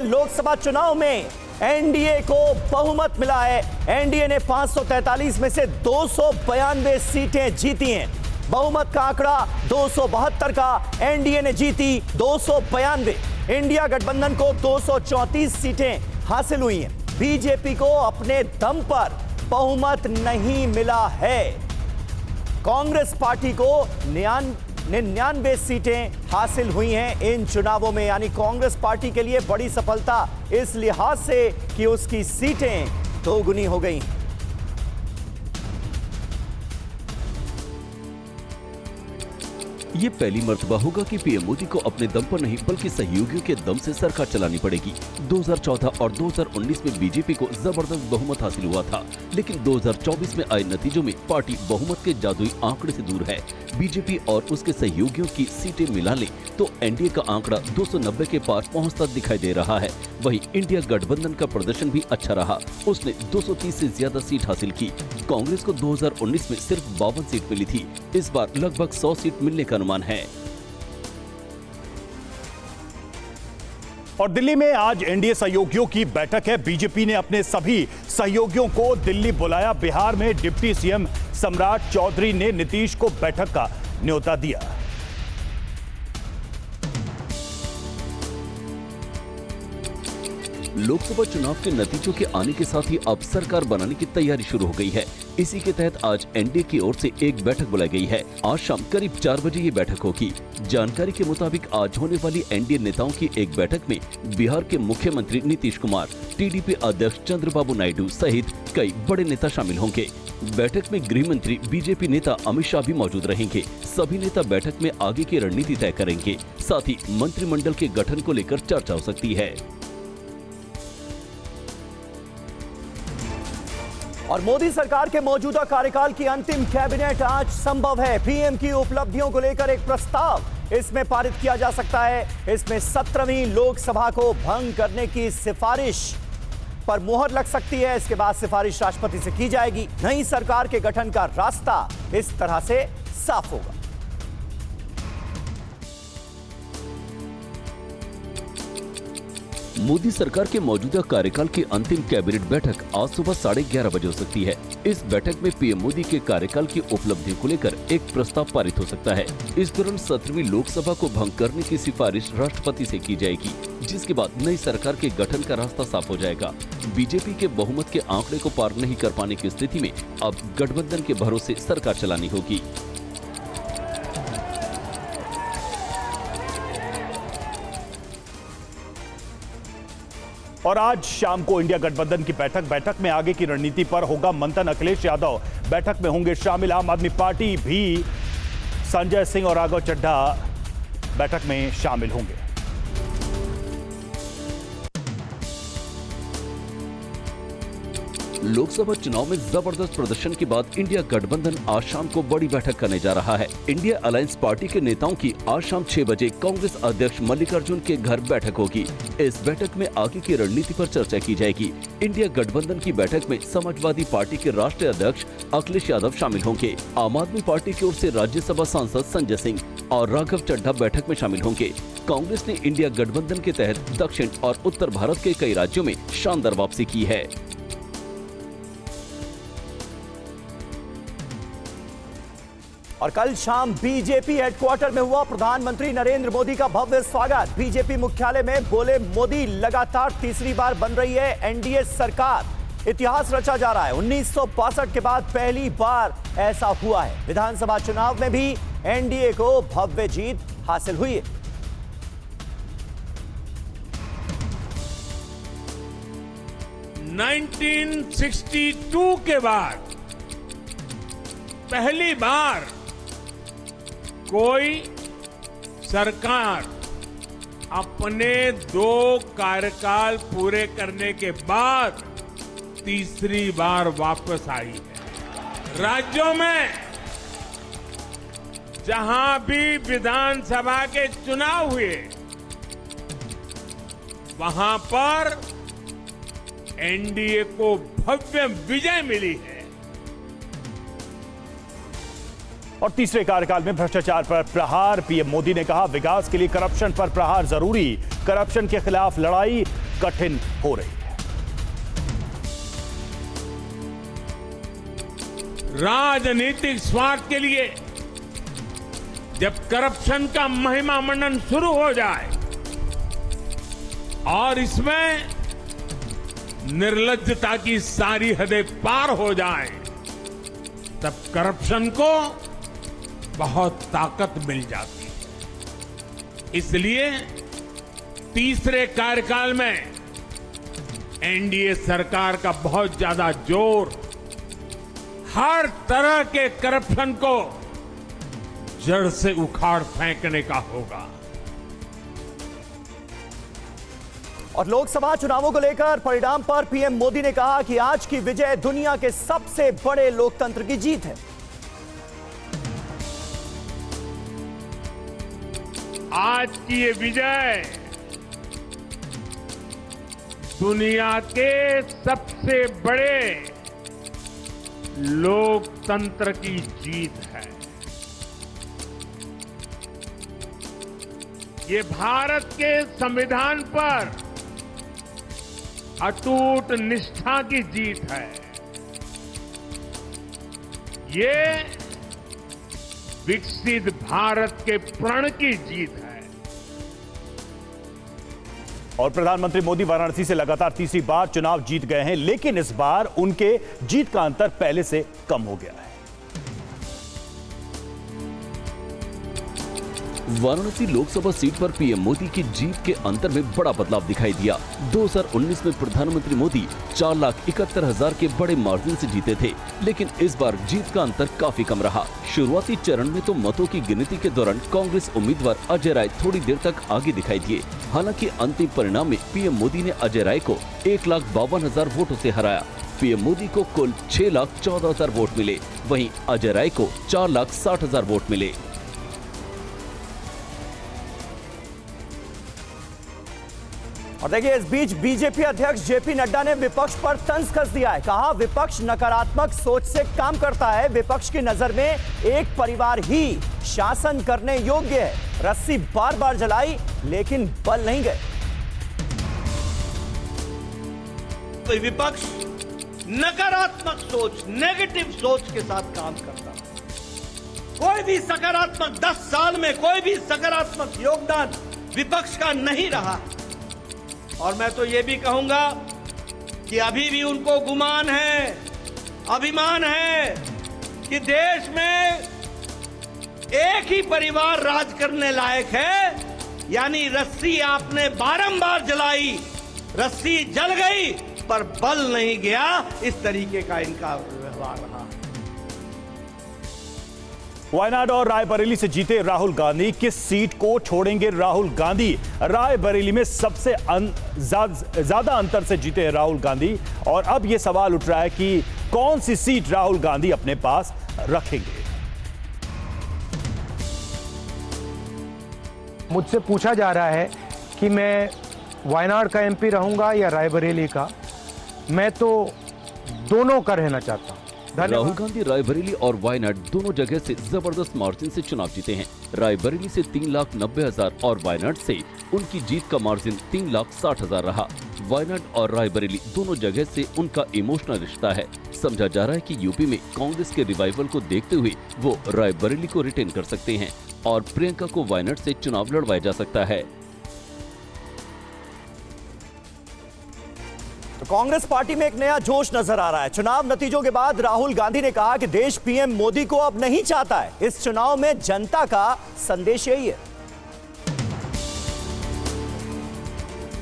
लोकसभा चुनाव में एनडीए को बहुमत मिला है। एनडीए ने 543 में से 292 सीटें जीती हैं। बहुमत का आंकड़ा 272 का, एनडीए ने जीती 292। इंडिया गठबंधन को 234 सीटें हासिल हुई हैं। बीजेपी को अपने दम पर बहुमत नहीं मिला है। कांग्रेस पार्टी को 99 सीटें हासिल हुई हैं इन चुनावों में, यानी कांग्रेस पार्टी के लिए बड़ी सफलता इस लिहाज से कि उसकी सीटें दोगुनी हो गई। ये पहली मर्तबा होगा कि पीएम मोदी को अपने दम पर नहीं बल्कि सहयोगियों के दम से सरकार चलानी पड़ेगी। 2014 और 2019 में बीजेपी को जबरदस्त बहुमत हासिल हुआ था, लेकिन 2024 में आए नतीजों में पार्टी बहुमत के जादुई आंकड़े से दूर है। बीजेपी और उसके सहयोगियों की सीटें मिला ले तो एनडीए का आंकड़ा 290 के पार पहुंचता दिखाई दे रहा है। वहीं इंडिया गठबंधन का प्रदर्शन भी अच्छा रहा, उसने 230 से ज्यादा सीट हासिल की। कांग्रेस को 2019 में सिर्फ 52 सीट मिली थी, इस बार लगभग 100 सीट मिलने का अनुमान है। और दिल्ली में आज एनडीए सहयोगियों की बैठक है। बीजेपी ने अपने सभी सहयोगियों को दिल्ली बुलाया। बिहार में डिप्टी सीएम सम्राट चौधरी ने नीतीश को बैठक का न्योता दिया। लोकसभा चुनाव के नतीजों के आने के साथ ही अब सरकार बनाने की तैयारी शुरू हो गई है। इसी के तहत आज एनडीए की ओर से एक बैठक बुलाई गई है। आज शाम करीब 4 बजे ये बैठक होगी। जानकारी के मुताबिक आज होने वाली एनडीए नेताओं की एक बैठक में बिहार के मुख्यमंत्री नीतीश कुमार, टीडीपी अध्यक्ष चंद्रबाबू नायडू सहित कई बड़े नेता शामिल होंगे। बैठक में गृह मंत्री, बीजेपी नेता अमित शाह भी मौजूद रहेंगे। सभी नेता बैठक में आगे की रणनीति तय करेंगे। साथ ही मंत्रिमंडल के गठन को लेकर चर्चा हो सकती है। और मोदी सरकार के मौजूदा कार्यकाल की अंतिम कैबिनेट आज संभव है। पीएम की उपलब्धियों को लेकर एक प्रस्ताव इसमें पारित किया जा सकता है। इसमें 17वीं लोकसभा को भंग करने की सिफारिश पर मुहर लग सकती है। इसके बाद सिफारिश राष्ट्रपति से की जाएगी। नई सरकार के गठन का रास्ता इस तरह से साफ होगा। मोदी सरकार के मौजूदा कार्यकाल की अंतिम कैबिनेट बैठक आज सुबह 11:30 बजे हो सकती है। इस बैठक में पीएम मोदी के कार्यकाल की उपलब्धियों को लेकर एक प्रस्ताव पारित हो सकता है। इस दौरान 17वीं लोकसभा को भंग करने की सिफारिश राष्ट्रपति से की जाएगी, जिसके बाद नई सरकार के गठन का रास्ता साफ हो जाएगा। बीजेपी के बहुमत के आंकड़े को पार नहीं कर पाने की स्थिति में अब गठबंधन के भरोसे सरकार चलानी होगी। और आज शाम को इंडिया गठबंधन की बैठक में आगे की रणनीति पर होगा मंथन। अखिलेश यादव बैठक में होंगे शामिल। आम आदमी पार्टी भी संजय सिंह और राघव चड्ढा बैठक में शामिल होंगे। लोकसभा चुनाव में जबरदस्त प्रदर्शन के बाद इंडिया गठबंधन आज शाम को बड़ी बैठक करने जा रहा है। इंडिया अलायंस पार्टी के नेताओं की आज शाम 6 बजे कांग्रेस अध्यक्ष मल्लिकार्जुन के घर बैठक होगी। इस बैठक में आगे की रणनीति पर चर्चा की जाएगी। इंडिया गठबंधन की बैठक में समाजवादी पार्टी के राष्ट्रीय अध्यक्ष अखिलेश यादव शामिल होंगे। आम आदमी पार्टी की ओर से राज्यसभा सांसद संजय सिंह और राघव चड्ढा बैठक में शामिल होंगे। कांग्रेस ने इंडिया गठबंधन के तहत दक्षिण और उत्तर भारत के कई राज्यों में शानदार वापसी की है। और कल शाम बीजेपी हेडक्वार्टर में हुआ प्रधानमंत्री नरेंद्र मोदी का भव्य स्वागत। बीजेपी मुख्यालय में बोले मोदी, लगातार तीसरी बार बन रही है एनडीए सरकार। इतिहास रचा जा रहा है। 1962 के बाद पहली बार ऐसा हुआ है। विधानसभा चुनाव में भी एनडीए को भव्य जीत हासिल हुई है। (1962) के बाद पहली बार कोई सरकार अपने 2 कार्यकाल पूरे करने के बाद तीसरी बार वापस आई है। राज्यों में जहां भी विधानसभा के चुनाव हुए, वहां पर एनडीए को भव्य विजय मिली है। और तीसरे कार्यकाल में भ्रष्टाचार पर प्रहार। पीएम मोदी ने कहा, विकास के लिए करप्शन पर प्रहार जरूरी। करप्शन के खिलाफ लड़ाई कठिन हो रही है। राजनीतिक स्वार्थ के लिए जब करप्शन का महिमा मंडन शुरू हो जाए और इसमें निर्लज्जता की सारी हदें पार हो जाए, तब करप्शन को बहुत ताकत मिल जाती है। इसलिए तीसरे कार्यकाल में एनडीए सरकार का बहुत ज्यादा जोर हर तरह के करप्शन को जड़ से उखाड़ फेंकने का होगा। और लोकसभा चुनावों को लेकर परिणाम पर पीएम मोदी ने कहा कि आज की विजय दुनिया के सबसे बड़े लोकतंत्र की जीत है। आज की ये विजय दुनिया के सबसे बड़े लोकतंत्र की जीत है। ये भारत के संविधान पर अटूट निष्ठा की जीत है। ये विकसित भारत के प्रण की जीत है। और प्रधानमंत्री मोदी वाराणसी से लगातार तीसरी बार चुनाव जीत गए हैं, लेकिन इस बार उनके जीत का अंतर पहले से कम हो गया है। वाराणसी लोकसभा सीट पर पीएम मोदी की जीत के अंतर में बड़ा बदलाव दिखाई दिया। 2019 में प्रधानमंत्री मोदी 4,71,000 के बड़े मार्जिन से जीते थे, लेकिन इस बार जीत का अंतर काफी कम रहा। शुरुआती चरण में तो मतों की गिनती के दौरान कांग्रेस उम्मीदवार अजय राय थोड़ी देर तक आगे दिखाई दिए। हालांकि अंतिम परिणाम में पीएम मोदी ने अजय राय को 1,52,000 वोटों से हराया। पीएम मोदी को कुल 6,14,000 वोट मिले, वहीं अजय राय को 4,60,000 वोट मिले। और देखिए, इस बीच बीजेपी अध्यक्ष जेपी नड्डा ने विपक्ष पर तंज कस दिया है। कहा विपक्ष नकारात्मक सोच से काम करता है। विपक्ष की नजर में एक परिवार ही शासन करने योग्य है। रस्सी बार बार जलाई लेकिन बल नहीं गए। तो विपक्ष नकारात्मक सोच, नेगेटिव सोच के साथ काम करता है। कोई भी सकारात्मक 10 साल में कोई भी सकारात्मक योगदान विपक्ष का नहीं रहा। और मैं तो ये भी कहूंगा कि अभी भी उनको गुमान है, अभिमान है कि देश में एक ही परिवार राज करने लायक है। यानी रस्सी आपने बारंबार जलाई, रस्सी जल गई पर बल नहीं गया। इस तरीके का इनका व्यवहार रहा। वायनाड और रायबरेली से जीते राहुल गांधी किस सीट को छोड़ेंगे? राहुल गांधी रायबरेली में सबसे ज्यादा अंतर से जीते हैं राहुल गांधी, और अब यह सवाल उठ रहा है कि कौन सी सीट राहुल गांधी अपने पास रखेंगे। मुझसे पूछा जा रहा है कि मैं वायनाड का एमपी रहूंगा या रायबरेली का। मैं तो दोनों का रहना चाहता हूं। राहुल गांधी रायबरेली और वायनाड दोनों जगह से जबरदस्त मार्जिन से चुनाव जीते हैं। रायबरेली से 3,90,000 और वायनाड से उनकी जीत का मार्जिन 3,60,000 रहा। वायनाड और रायबरेली दोनों जगह से उनका इमोशनल रिश्ता है। समझा जा रहा है कि यूपी में कांग्रेस के रिवाइवल को देखते हुए वो रायबरेली को रिटेन कर सकते हैं और प्रियंका को वायनाड से चुनाव लड़वाया जा सकता है। तो कांग्रेस पार्टी में एक नया जोश नजर आ रहा है। चुनाव नतीजों के बाद राहुल गांधी ने कहा कि देश पीएम मोदी को अब नहीं चाहता है। इस चुनाव में जनता का संदेश यही है।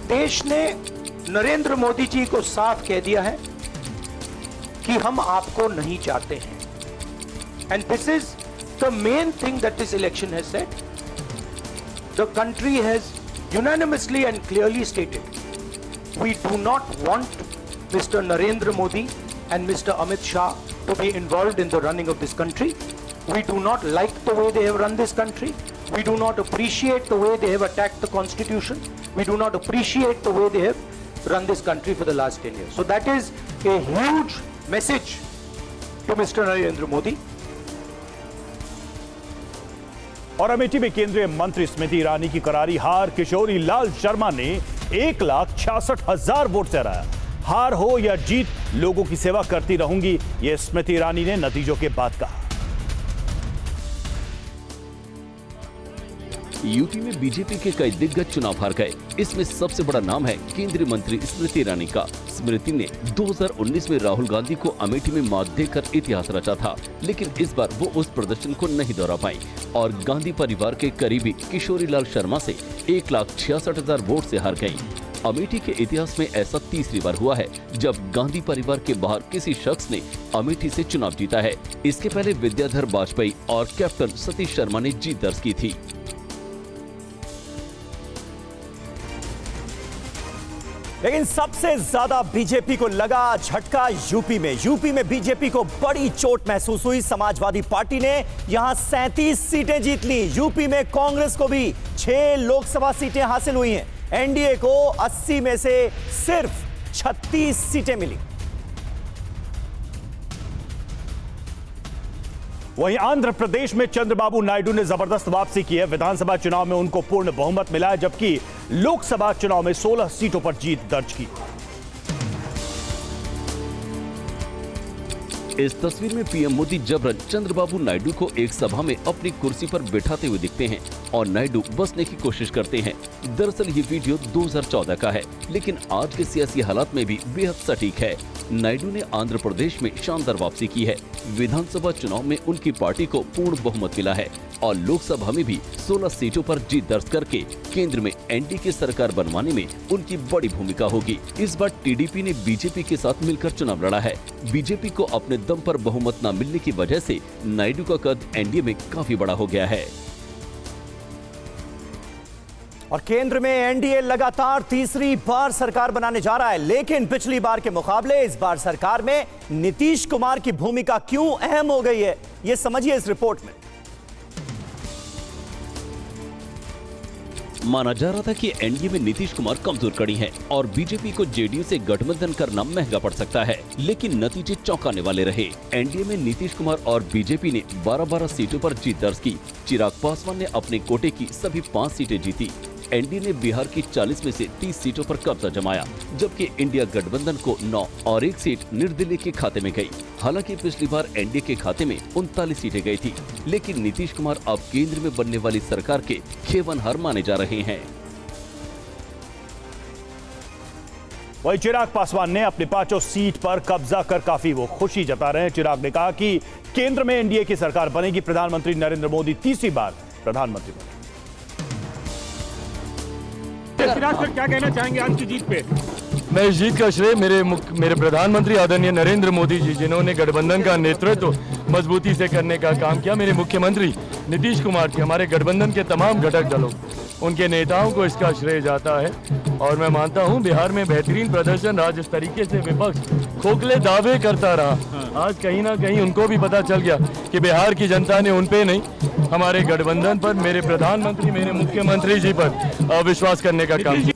देश ने नरेंद्र मोदी जी को साफ कह दिया है कि हम आपको नहीं चाहते हैं। And this is the main thing that this election has said. The country has unanimously and clearly stated we do not want Mr. Narendra Modi and Mr. Amit Shah to be involved in the running of this country. We do not like the way they have run this country. We do not appreciate the way they have attacked the constitution. We do not appreciate the way they have run this country for the last 10 years. So that is a huge message to Mr. Narendra Modi. और अमेठी में केंद्रीय मंत्री स्मृति ईरानी की करारी हार। किशोरी लाल शर्मा ने 1,66,000 vote से हराया। हार हो या जीत, लोगों की सेवा करती रहूंगी, ये स्मृति ईरानी ने नतीजों के बाद कहा। यूपी में बीजेपी के कई दिग्गज चुनाव हार गए। इसमें सबसे बड़ा नाम है केंद्रीय मंत्री स्मृति ईरानी का। स्मृति ने 2019 में राहुल गांधी को अमेठी में मात देकर इतिहास रचा था, लेकिन इस बार वो उस प्रदर्शन को नहीं दोहरा पाई और गांधी परिवार के करीबी किशोरी लाल शर्मा से 1,66,000 वोट से हार गयी। अमेठी के इतिहास में ऐसा तीसरी बार हुआ है जब गांधी परिवार के बाहर किसी शख्स ने अमेठी से चुनाव जीता है। इसके पहले विद्याधर वाजपेयी और कैप्टन सतीश शर्मा ने जीत दर्ज की थी। लेकिन सबसे ज्यादा बीजेपी को लगा झटका यूपी में बीजेपी को बड़ी चोट महसूस हुई। समाजवादी पार्टी ने यहां 37 सीटें जीत ली। यूपी में कांग्रेस को भी 6 लोकसभा सीटें हासिल हुई हैं। एनडीए को 80 में से सिर्फ 36 सीटें मिली। वहीं आंध्र प्रदेश में चंद्रबाबू नायडू ने जबरदस्त वापसी की है। विधानसभा चुनाव में उनको पूर्ण बहुमत मिला है, जबकि लोकसभा चुनाव में 16 सीटों पर जीत दर्ज की। इस तस्वीर में पीएम मोदी जबरन चंद्रबाबू नायडू को एक सभा में अपनी कुर्सी पर बिठाते हुए दिखते हैं और नायडू बसने की कोशिश करते हैं। दरअसल ये वीडियो 2014 का है, लेकिन आज के सियासी हालात में भी बेहद सटीक है। नायडू ने आंध्र प्रदेश में शानदार वापसी की है। विधानसभा चुनाव में उनकी पार्टी को पूर्ण बहुमत मिला है और लोकसभा में भी 16 सीटों पर जीत दर्ज करके केंद्र में एनडीए की सरकार बनवाने में उनकी बड़ी भूमिका होगी। इस बार टीडीपी ने बीजेपी के साथ मिलकर चुनाव लड़ा है। बीजेपी को अपने दम पर बहुमत न मिलने की वजह से नायडू का कद एनडीए में काफी बड़ा हो गया है। और केंद्र में एनडीए लगातार तीसरी बार सरकार बनाने जा रहा है, लेकिन पिछली बार के मुकाबले इस बार सरकार में नीतीश कुमार की भूमिका क्यों अहम हो गई है, यह समझिए इस रिपोर्ट में। माना जा रहा था कि एनडीए में नीतीश कुमार कमजोर कड़ी हैं और बीजेपी को जेडीयू से गठबंधन करना महंगा पड़ सकता है, लेकिन नतीजे चौंकाने वाले रहे। एनडीए में नीतीश कुमार और बीजेपी ने 12-12 सीटों पर जीत दर्ज की। चिराग पासवान ने अपने कोटे की सभी 5 सीटें जीती। एनडीए ने बिहार की 40 में से 30 सीटों पर कब्जा जमाया, जबकि इंडिया गठबंधन को 9 और 1 सीट निर्दलीय के खाते में गई। हालांकि पिछली बार एनडीए के खाते में 39 सीटें गई थी, लेकिन नीतीश कुमार अब केंद्र में बनने वाली सरकार के खेवनहार माने जा रहे हैं। वहीं चिराग पासवान ने अपनी 5 सीट पर कब्जा कर काफी वो खुशी जता रहे हैं। चिराग ने कहा कि केंद्र में एनडीए की सरकार बनेगी, प्रधानमंत्री नरेंद्र मोदी तीसरी बार प्रधानमंत्री बने। चिराग सर, क्या कहना चाहेंगे आज की जीत पे? मैं इस जीत का श्रेय मेरे प्रधानमंत्री आदरणीय नरेंद्र मोदी जी, जिन्होंने गठबंधन का नेतृत्व मजबूती से करने का काम किया, मेरे मुख्यमंत्री नीतीश कुमार जी, हमारे गठबंधन के तमाम घटक दलों, उनके नेताओं को इसका श्रेय जाता है। और मैं मानता हूं बिहार में बेहतरीन प्रदर्शन रहा। जिस तरीके से विपक्ष खोखले दावे करता रहा, आज कहीं ना कहीं उनको भी पता चल गया कि बिहार की जनता ने उन पे नहीं, हमारे गठबंधन पर, मेरे प्रधानमंत्री, मेरे मुख्यमंत्री जी पर विश्वास करने का काम किया।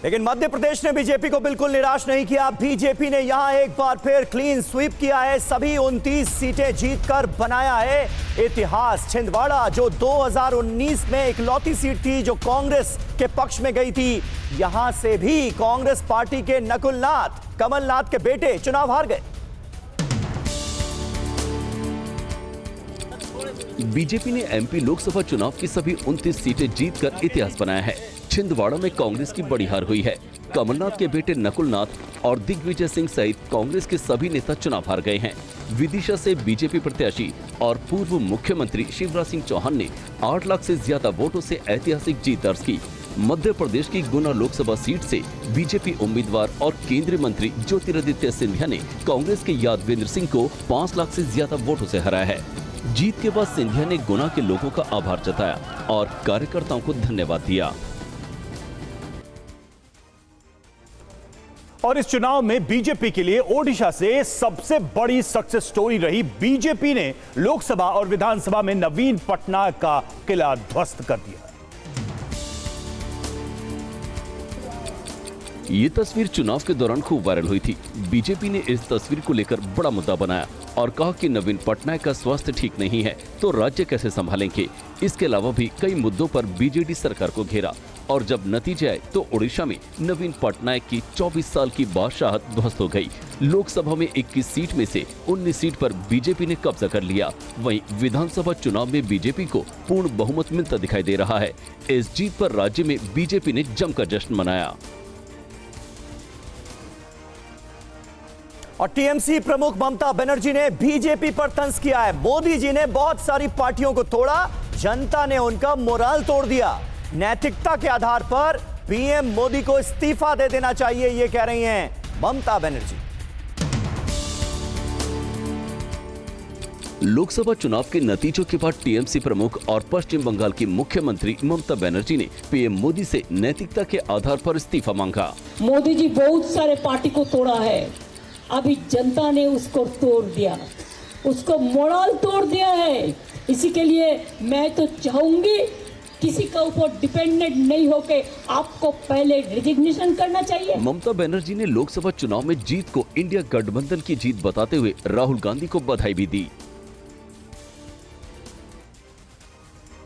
लेकिन मध्य प्रदेश ने बीजेपी को बिल्कुल निराश नहीं किया। बीजेपी ने यहां एक बार फिर क्लीन स्वीप किया है, सभी 29 सीटें जीतकर बनाया है इतिहास। छिंदवाड़ा जो 2019 में इकलौती सीट थी जो कांग्रेस के पक्ष में गई थी, यहां से भी कांग्रेस पार्टी के नकुलनाथ, कमलनाथ के बेटे चुनाव हार गए। बीजेपी ने एमपी लोकसभा चुनाव की सभी 29 सीटें जीतकर इतिहास बनाया है। छिंदवाड़ा में कांग्रेस की बड़ी हार हुई है। कमलनाथ के बेटे नकुलनाथ और दिग्विजय सिंह सहित कांग्रेस के सभी नेता चुनाव हार गए हैं। विदिशा से बीजेपी प्रत्याशी और पूर्व मुख्यमंत्री शिवराज सिंह चौहान ने 8 लाख से ज्यादा वोटों से ऐतिहासिक जीत दर्ज की। मध्य प्रदेश की गुना लोकसभा सीट से बीजेपी उम्मीदवार और केंद्रीय मंत्री ज्योतिरादित्य सिंधिया ने कांग्रेस के यादवेंद्र सिंह को 5 लाख से ज्यादा वोटों से हराया है। जीत के बाद सिंधिया ने गुना के लोगों का आभार जताया और कार्यकर्ताओं को धन्यवाद दिया। और इस चुनाव में बीजेपी के लिए ओडिशा से सबसे बड़ी सक्सेस स्टोरी रही। बीजेपी ने लोकसभा और विधानसभा में नवीन पटनायक का किला ध्वस्त कर दिया। ये तस्वीर चुनाव के दौरान खूब वायरल हुई थी। बीजेपी ने इस तस्वीर को लेकर बड़ा मुद्दा बनाया और कहा कि नवीन पटनायक का स्वास्थ्य ठीक नहीं है तो राज्य कैसे संभालेंगे। इसके अलावा भी कई मुद्दों पर बीजेडी सरकार को घेरा और जब नतीजे आए तो उड़ीसा में नवीन पटनायक की 24 साल की बादशाहत ध्वस्त हो गई। लोकसभा में 21 सीट में से 19 सीट पर बीजेपी ने कब्जा कर लिया। वहीं विधानसभा चुनाव में बीजेपी को पूर्ण बहुमत मिलता दिखाई दे रहा है। इस जीत पर राज्य में बीजेपी ने जमकर जश्न मनाया। और टीएमसी प्रमुख ममता बनर्जी ने बीजेपी पर तंज किया है। मोदी जी ने बहुत सारी पार्टियों को तोड़ा, जनता ने उनका मोराल तोड़ दिया। नैतिकता के आधार पर पीएम मोदी को इस्तीफा दे देना चाहिए, ये कह रही हैं ममता बनर्जी। लोकसभा चुनाव के नतीजों के बाद टीएमसी प्रमुख और पश्चिम बंगाल की मुख्यमंत्री ममता बनर्जी ने पीएम मोदी से नैतिकता के आधार पर इस्तीफा मांगा। मोदी जी बहुत सारे पार्टी को तोड़ा है, अभी जनता ने उसको तोड़ दिया, उसको मोराल तोड़ दिया है। इसी के लिए मैं तो चाहूंगी किसी का ऊपर डिपेंडेंट नहीं होके आपको पहले रिजिग्नेशन करना चाहिए। ममता बनर्जी ने लोकसभा चुनाव में जीत को इंडिया गठबंधन की जीत बताते हुए राहुल गांधी को बधाई भी दी।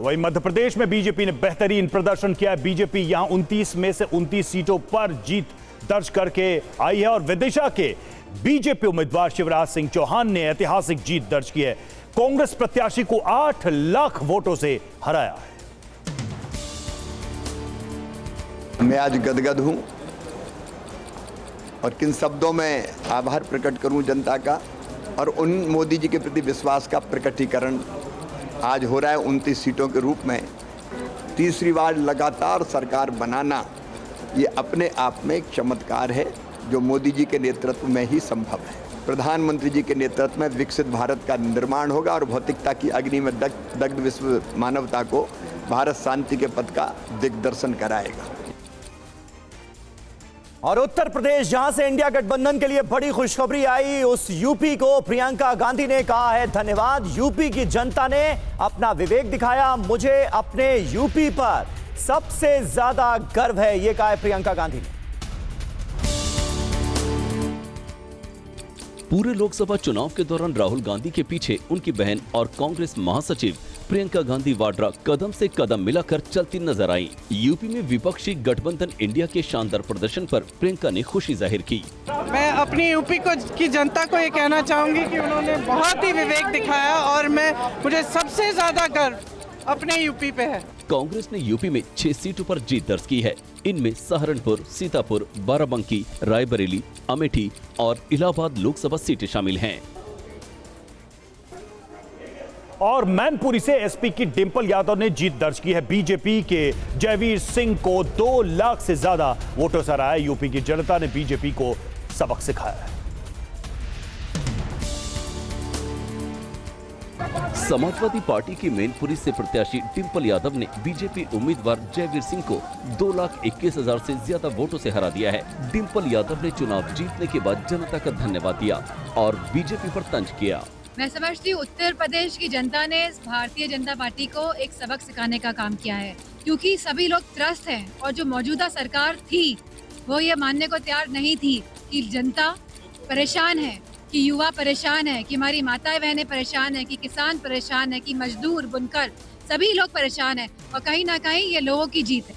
वहीं मध्य प्रदेश में बीजेपी ने बेहतरीन प्रदर्शन किया है। बीजेपी यहां 29 में से 29 सीटों पर जीत दर्ज करके आई है और विदिशा के बीजेपी उम्मीदवार शिवराज सिंह चौहान ने ऐतिहासिक जीत दर्ज की है। कांग्रेस प्रत्याशी को 8 लाख वोटों से हराया है। मैं आज गदगद हूं और किन शब्दों में आभार प्रकट करूं जनता का और उन मोदी जी के प्रति विश्वास का प्रकटीकरण आज हो रहा है। 29 सीटों के रूप में तीसरी बार लगातार सरकार बनाना ये अपने आप में एक चमत्कार है जो मोदी जी के नेतृत्व में ही संभव है। प्रधानमंत्री जी के नेतृत्व में विकसित भारत का निर्माण होगा और भौतिकता की अग्नि में दग्ध विश्व मानवता को भारत शांति के पथ का दिग्दर्शन कराएगा। और उत्तर प्रदेश, जहां से इंडिया गठबंधन के लिए बड़ी खुशखबरी आई, उस यूपी को प्रियंका गांधी ने कहा है धन्यवाद। यूपी की जनता ने अपना विवेक दिखाया, मुझे अपने यूपी पर सबसे ज्यादा गर्व है, यह कहा है प्रियंका गांधी ने। पूरे लोकसभा चुनाव के दौरान राहुल गांधी के पीछे उनकी बहन और कांग्रेस महासचिव प्रियंका गांधी वाड्रा कदम से कदम मिलाकर चलती नजर आई। यूपी में विपक्षी गठबंधन इंडिया के शानदार प्रदर्शन पर प्रियंका ने खुशी जाहिर की। मैं अपनी यूपी की जनता को ये कहना चाहूंगी कि उन्होंने बहुत ही विवेक दिखाया और मुझे सबसे ज्यादा गर्व अपने यूपी पे है। कांग्रेस ने यूपी में 6 सीटों पर जीत दर्ज की है। इनमें सहारनपुर, सीतापुर, बाराबंकी, रायबरेली, अमेठी और इलाहाबाद लोकसभा सीटें शामिल हैं। और मैनपुरी से एसपी की डिंपल यादव ने जीत दर्ज की है। बीजेपी के जयवीर सिंह को 2 लाख से ज्यादा वोटों से हराया। यूपी की जनता ने बीजेपी को सबक सिखाया है। समाजवादी पार्टी की मैनपुरी से प्रत्याशी डिंपल यादव ने बीजेपी उम्मीदवार जयवीर सिंह को 2,21,000 से ज्यादा वोटों से हरा दिया है। डिंपल यादव ने चुनाव जीतने के बाद जनता का धन्यवाद दिया और बीजेपी पर तंज किया। मैं समझती हूँ उत्तर प्रदेश की जनता ने भारतीय जनता पार्टी को एक सबक सिखाने का काम किया है, क्योंकि सभी लोग त्रस्त हैं और जो मौजूदा सरकार थी वो ये मानने को तैयार नहीं थी कि जनता परेशान है, कि युवा परेशान है, कि हमारी माताएं बहनें परेशान है, कि किसान परेशान है, कि मजदूर, बुनकर सभी लोग परेशान है और कहीं ना कहीं ये लोगों की जीत है।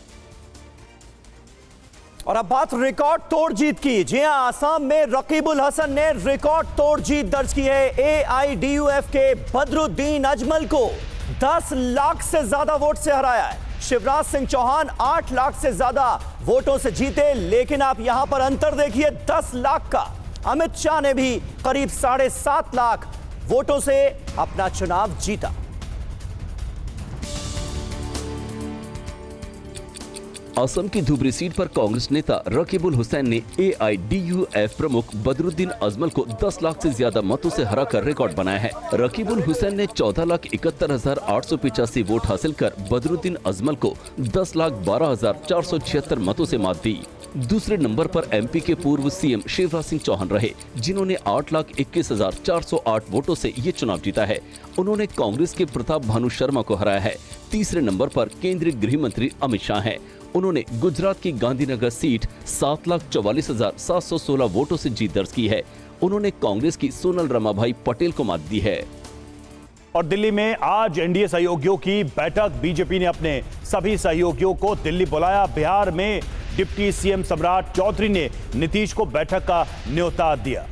और अब बात रिकॉर्ड तोड़ जीत की। जी हां, आसाम में रकीबुल हसन ने रिकॉर्ड तोड़ जीत दर्ज की है। एआईडीयूएफ के बदरुद्दीन अजमल को 10 लाख से ज्यादा वोट से हराया है। शिवराज सिंह चौहान 8 लाख से ज्यादा वोटों से जीते, लेकिन आप यहां पर अंतर देखिए 10 लाख का। अमित शाह ने भी करीब 7.5 लाख वोटों से अपना चुनाव जीता। असम की धुबरी सीट पर कांग्रेस नेता रकीबुल हुसैन ने एआईडीयूएफ प्रमुख बदरुद्दीन अजमल को 10 लाख से ज्यादा मतों से हराकर रिकॉर्ड बनाया है। रकीबुल हुसैन ने 14,71,885 वोट हासिल कर बदरुद्दीन अजमल को 10,12,476 मतों से मात दी। दूसरे नंबर पर एमपी के पूर्व सीएम शिवराज सिंह चौहान रहे, जिन्होंने 8,21,408 वोटों से ये चुनाव जीता है। उन्होंने कांग्रेस के प्रताप भानु शर्मा को हराया है। तीसरे नंबर पर केंद्रीय गृह मंत्री अमित शाह हैं। उन्होंने गुजरात की गांधीनगर सीट 7,44,716 वोटों से जीत दर्ज की है। उन्होंने कांग्रेस की सोनल रमाभाई पटेल को मात दी है। और दिल्ली में आज एनडीए सहयोगियों की बैठक। बीजेपी ने अपने सभी सहयोगियों को दिल्ली बुलाया। बिहार में डिप्टी सीएम सम्राट चौधरी ने नीतीश को बैठक का न्योता दिया।